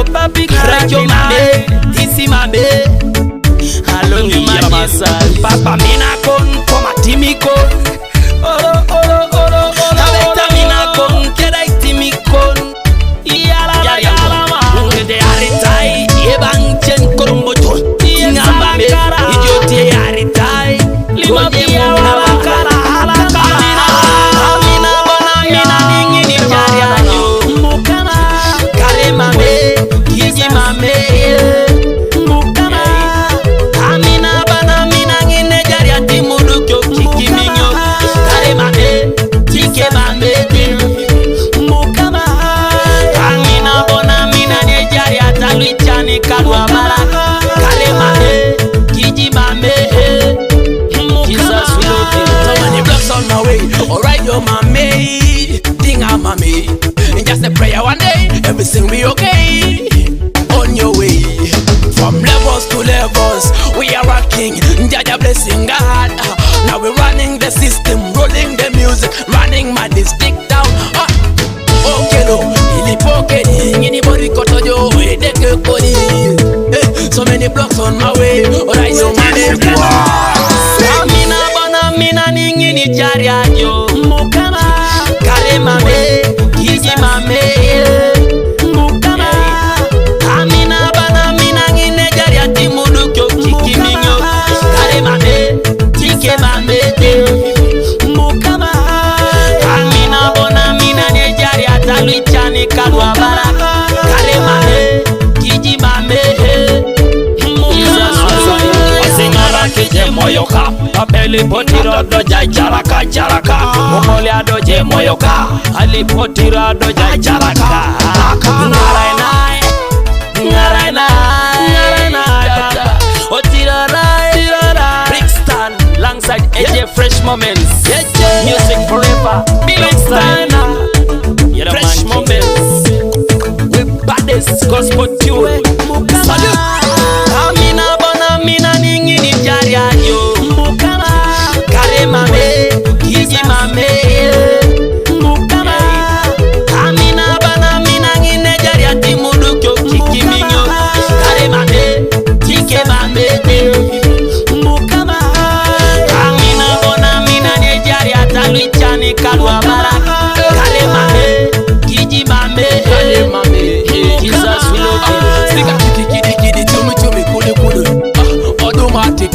Yo papi Rayo mame, disi mame. Allo ni masal. Papa mina kon, koma timi kon. Oro oro oro oro. Aveta mina kon, kedai timi kon. Yala yala ma. Ungede aritai, ebang chen korumbo ton. Ngamba me, idioti aritai. Lima biya wala kala hala kala. Amina bona mina ningi ni jari ajo. Mukana kare mame, kiji mame. Mukana amina bana mina ngine jari ati mudukyo kiki minyo. Kare mame, kike mame. Mukana amina bona mina ni jari atalwi chani kalwa mara. Kare mame, kiji mame. On my way, alright, yo, mommy. Thing I'm mommy. Just a prayer one day, everything be okay. On your way, from levels to levels, we are rocking. Jaja blessing God. Now we're running the system, rolling the music, running my district down. Okay, no, ilipoke anybody koto jo, edeke kodi. So many blocks on my way, alright, yo, mommy. Mina ningi ni jari ajo. Mukama kare mame, kiji mame. Mukama amina bana mina ngine jari ati mudukyo kiki minyo. Kare mame, kike mame. Mukama amina bona mina ni jari atalwi chani kalwa bara. Kare mame, kiji mame. Kije moyoka apeli potira doja jaraka jaraka momolia doje moyoka ali potira doja jaraka ngaraina otira rai Brixton alongside AJ Fresh Moments music forever Brixton Fresh Moments with baddest gospel tune. Salute amina bona mina ningi ni jari ajo. Mukama kare mame, kiji mame. Mukama amina bana mina ngine jari ati mudukyo kiki minyo. Kare mame, kike mame. Mukama amina bona mina ni jari atalwi chani kalwa bara. Kare mame, kiji mame. Kare mame, Jesus will love you. Sika kiki kidi chumi chumi kule kule. Automatic.